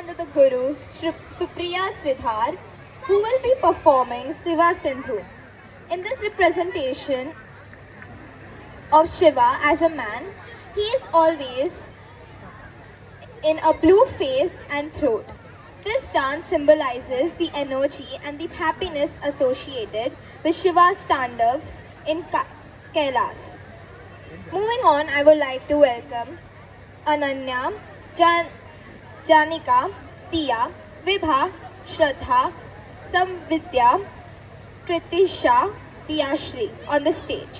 under the Guru Supriya Sridhar, who will be performing Siva Sindhu. In this representation of Shiva as a man, he is always in a blue face and throat. This dance symbolizes the energy and the happiness associated with Shiva's standards in Kailas. Moving on, I would like to welcome Ananya, Janika, Tia, Vibha, Shraddha, Samvidya, Kritisha, Tiyashri on the stage.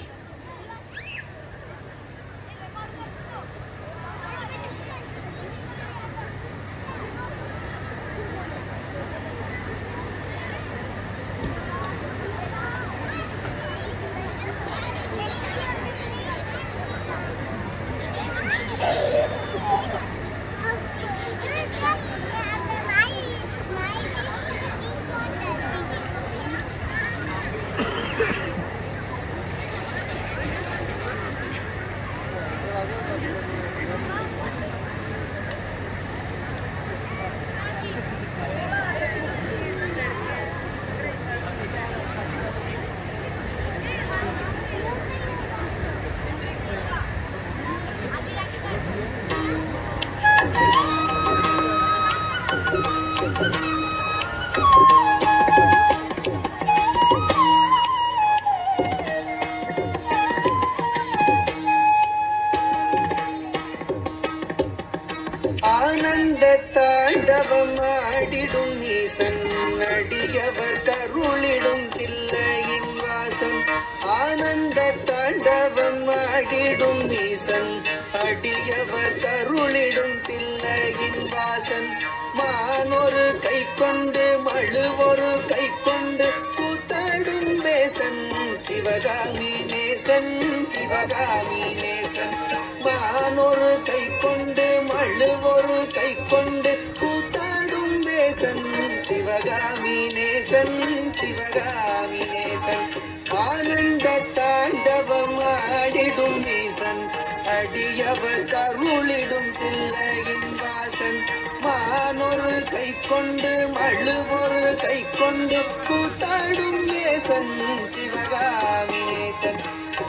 ஆனந்த தாண்டவம் ஆடிடும் ஈசன் அடியவர் கருளிடும் தில்லையின் வாசன். ஆனந்த தாண்டவம் ஆடிடும் ஈசன் அடியவர் கருளிடும் தில்லையின் வாசன். மானொரு கை கொண்டு மழுவொரு கை கொண்டு கூத்தாடும் தேசன் சிவகாமி நேசன் சிவகாமி நேசன். மானொரு கை கொண்டு மழுவொரு கை கொண்டு கூத்தாடும் தேசன் சிவகாமி நேசன் சிவகாமி நேசன். ஆனந்த தாண்டவம் ஆடிடும் ஈசன் அடியவர் கருளிடும் தில்லையின் வாசன். மானொரு கை கொண்டு மழுவொரு கை கொண்டு கூத்தாடும் நேசன் சிவகாமி நேசன்.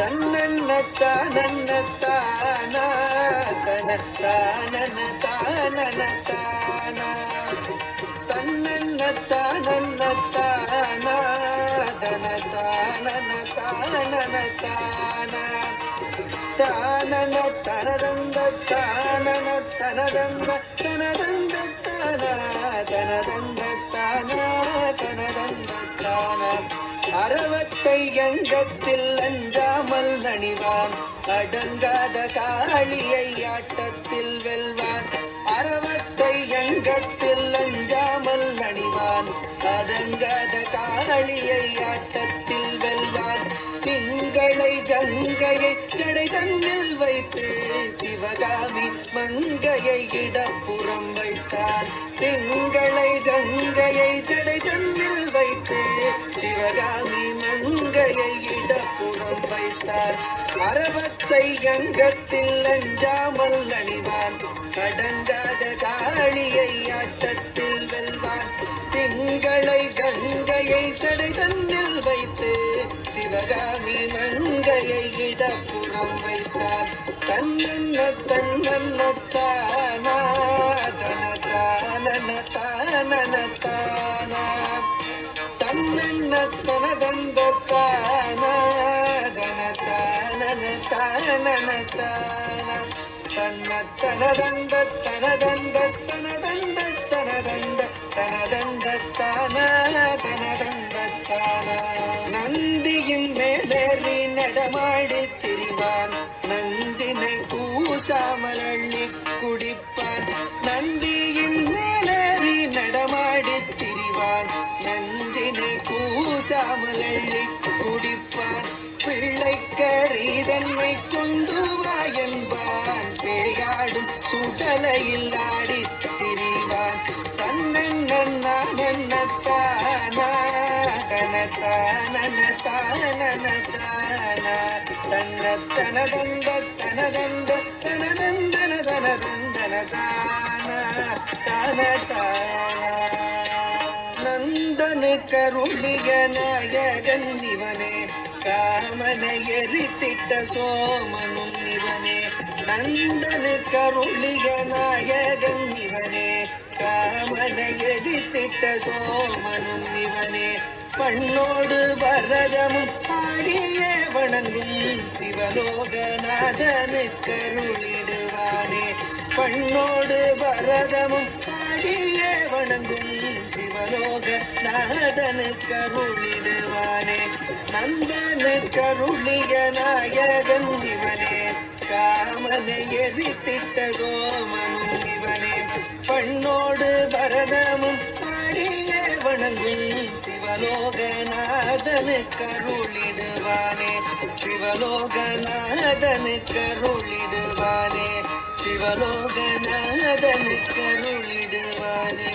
தன்னன்னத்தானன்னத்தானா தனத்தானனத்தானனத்தானா தன்னன்னத்தானன்னத்தானா தனத்தானனத்தானனத்தானா தானன தனதந்த தானன தனதந்த தனதந்த தானா தனதந்த தானா தனதந்த தானா. அரவத்தை அங்கத்தில் அஞ்சாமல் நணிவான் அடங்காத காளியை ஆட்டத்தில் வெல்வான். அரவத்தை அங்கத்தில் அஞ்சாமல் நணிவான் அடங்காத காளியை ஆட்டத்தில் வெல்வான். திங்களை கங்கையை ஜடை தன்னில் வைத்து சிவகாமி மங்கையை இடப்புறம் வைத்தார். திங்களை கங்கையை ஜடை தன்னில் வைத்து சிவகாமி மங்கையை இடப்புறம் வைத்தார். அரவத்தை அங்கத்தில் அஞ்சாமல் அணிவான் அடங்காத காளியை ஆட்டத்தில் வெல்வான். திங்களை கங்கையை சடை தன்னில் வைத்து சிவகாமி மங்கையை இடப்புறம் வைத்தார். தன்னன்ன தன்னன்னத்தானா தனதானனத்தானனத்தானா தன்னன்ன தனதந்தத்தானா தனதானனத்தானனத்தானா தன்னத்தனதந்த தனதந்த தனதந்த தனதந்த தனதந்தத்தானா தனதந்தத்தானா. நந்தியின் மேலேறி நடமாடி திரிவான் நந்தினை கூசாமல் அள்ளி குடிப்பான். நந்தியின் மேலேறி நடமாடி திரிவான் நந்தினை கூசாமல் அள்ளி குடிப்பான். பிள்ளைக்கரீதன்னை கொண்டு வா என்பான் பேயாடும் சுடலையில் ஆடி திரிவான். தன்னன்னத்தானா தனத்தானனத்தானனத்தானா தன்னத்தனதந்த தனதந்த தனதந்தன தனதந்தன தானா தான நந்தனு கருளிய நாயகன் இவனே காமனை எரித்திட்ட சோமனும் இவனே நந்தனு கருளிய நாயகன் இவனே காமனை எரித்திட்ட சோமனும் இவனே பண்ணோடு வரதமும் பாடியே வணங்கும் சிவலோகநாதனு கருளிடுவானே பண்ணோடு வரதமும் பாடியே வணங்கும் சிவலோகநாதனு கருளிடுவானே நந்தனு கருளிய நாயகன் இவனே காமனை எரித்திட்ட சோமனும் இவனே பண்ணோடு பரதமும் பாடியே வணங்கும் சிவலோகநாதனு கருளிடுவானே சிவலோகநாதனு கருளிடுவானே சிவலோகநாதனு கருளிடுவானே